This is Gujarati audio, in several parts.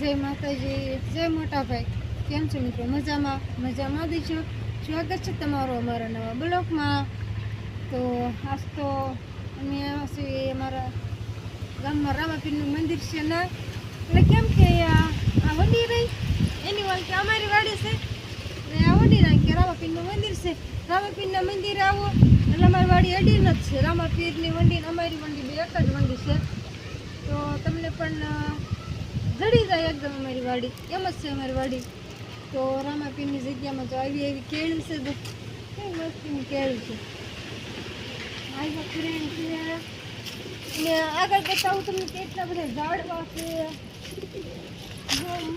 जय माताजी, जय मोटा भाई। केम छो मित्रों? मजामां दीजो। स्वागत छे तमारो अमारा नवा ब्लॉगमां। तो आज तो अमे આવ્યા છીએ અમારા ગામમાં રામાપીરનું મંદિર છે ને, એટલે કેમ કે આ વડી રહી એની વાલ કે અમારી વાડી છે ને, આ વડી રહી કે રામાપીરનું મંદિર છે. રામાપીરના મંદિર આવો એટલે અમારી વાડી અડીને જ છે. રામાપીરની વંડી ને અમારી વંડી બે એક જ વંડી છે. તો તમને પણ જડી જાય એકદમ અમારી વાડી, એમ જ છે અમારી વાડી. તો રામાપીરની જગ્યામાં તો આવી એવી કેળું છે, તો કઈ મસ્તીની કેળું છે. આવી ફ્રેન્ડ છે ને, આગળ બતાવું તમને કેટલા બધા ઝાડવા છે.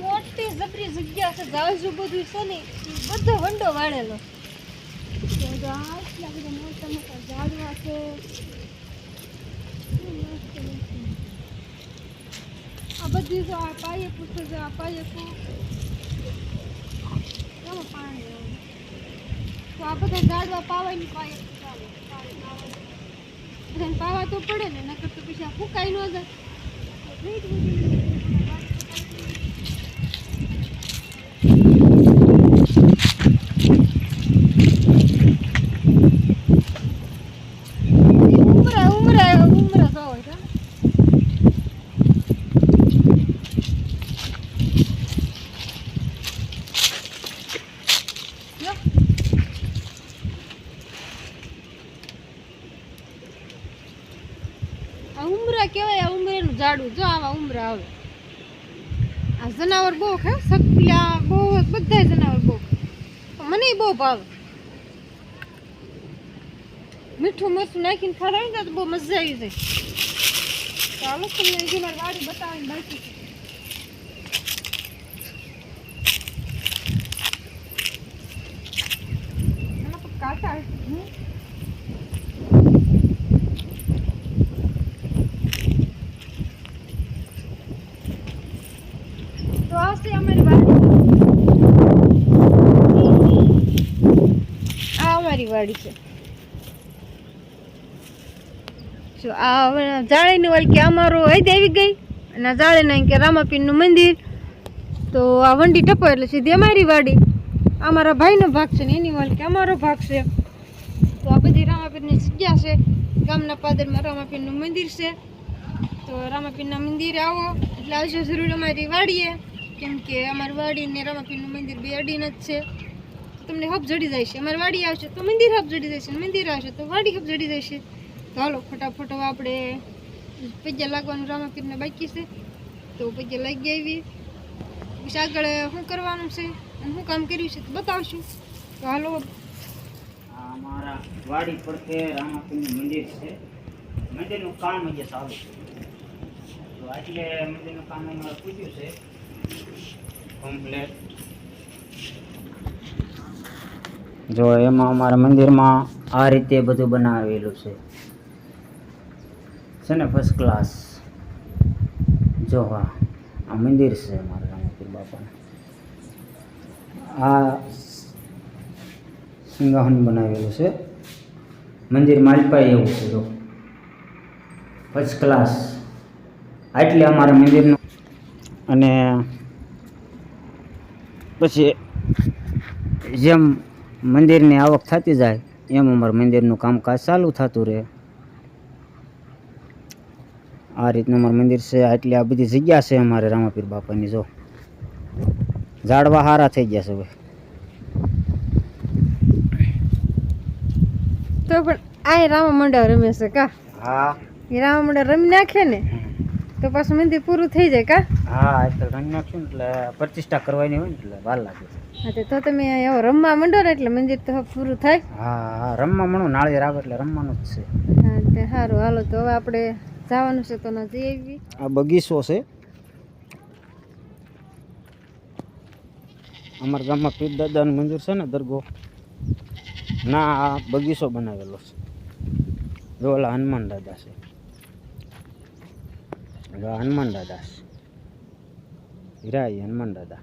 મોટી જબરી જગ્યા છે, ઝાડું બધું છે ને બધો વંડો વાળેલો. તો આટલા બધા મોટા મોટા ઝાડવા છે. આ બધી જો આ પાયપું છે, જો આ પાયપું એમાં પાણી આવે. તો આ બધા ઝાડવા પાવાની પાયપ ચાલે, બધાને પાવા તો પડે ને, નકર તો પછી આ ફૂંકાઈ ન જાય. ઉમરા તો હોય ઉમરા કહેવાય. આ ઉમરેનું ઝાડું જો આવા ઉમરા આવે. આ જનાવર બહુ હે, સકલા બહુ, બધા જનાવર બહુ, મને બહુ ભાવે. મીઠું મરચું નાખીને ખાવા ને તો બહુ મજા આવી જાય. ચાલો તમને હજી મારી વાડી બતાવીને બાકી છે. કાંટા તો આવશે અમારી વાડી. આ અમારી વાડી છે. જો આ જાળીની વાળી કે અમારો હૈદ આવી ગઈ, અને આ જાળીના કે રામાપીરનું મંદિર. તો આ વંડી ટપો એટલે સીધી અમારી વાડી. અમારા ભાઈનો ભાગ છે ને એની વાળી કે અમારો ભાગ છે. તો આ બધી રામાપીરની જગ્યા છે. ગામના પાદરમાં રામાપીરનું મંદિર છે. તો રામાપીરના મંદિરે આવો એટલે આવજો જરૂર અમારી વાડીએ, કેમ કે અમારી વાડી ને રામાપીરનું મંદિર બે અડીને જ છે. તમને હબ જડી જાય છે. અમારી વાડી આવશે તો મંદિર હબ જડી જાય છે, મંદિર આવશે તો વાડી હબ જડી જાય છે. તો હાલો ફટાફટ આપણે પૈયા લાગવાનું રામાપીરને બાકી છે, તો પૈયા લાગી આવી. પછી આગળ શું કરવાનું છે અને શું કામ કર્યું છે તો બતાવશું. તો હાલો. અમારા વાડી પરથી રામાપીરનું મંદિર છે. મંદિરનું કામ હજી ચાલુ છે. તો એટલે મંદિરનું કામ અમારે પૂછ્યું છે કમ્પ્લેટ. જો એમાં અમારા મંદિરમાં આ રીતે બધું બનાવેલું છે ને, ફર્સ્ટ ક્લાસ. જો આ મંદિર છે અમારા રામાપીર બાપાનું. આ સિંહાસન બનાવેલું છે. મંદિર માલપાઈ એવું છે. જો ફર્સ્ટ ક્લાસ. એટલે અમારા મંદિરનું. અને પછી જેમ મંદિરની આવક થતી જાય એમ અમારા મંદિરનું કામકાજ ચાલુ થતું રહે. આ રીતનું અમારું મંદિર છે. આટલી આ બધી જગ્યા છે અમારે રામાપીર બાપાની. જો ઝાડવા હારા થઈ ગયા છે હવે. તો પણ આ રામા મંડળ રમે છે કા? હા, એ રામા મંડળ રમી નાખે ને તો પાછું મંદિર પૂરું થઈ જાય કા? હા, એટલે રમી નાખ્યું ને એટલે પ્રતિષ્ઠા કરવાની હોય ને એટલે વાર લાગે છે. હા, તો તમે એવો રમવા મંડો ને એટલે મંદિર તો પૂરું થાય. હા, રમવા મળું નાળિયેર આવે એટલે રમવાનું જ છે. હા, તે સારું. હાલો તો હવે આપણે જવાનું છે તો ના જઈ આવી. આ બગીચો છે અમારા ગામમાં. પીર દાદાનું મંદિર છે ને, દરગાહ ના આ બગીચો બનાવેલો છે. જો ઓલા હનુમાન દાદા છે, હનુમાન દાદા છે, હીરા હનુમાન દાદા.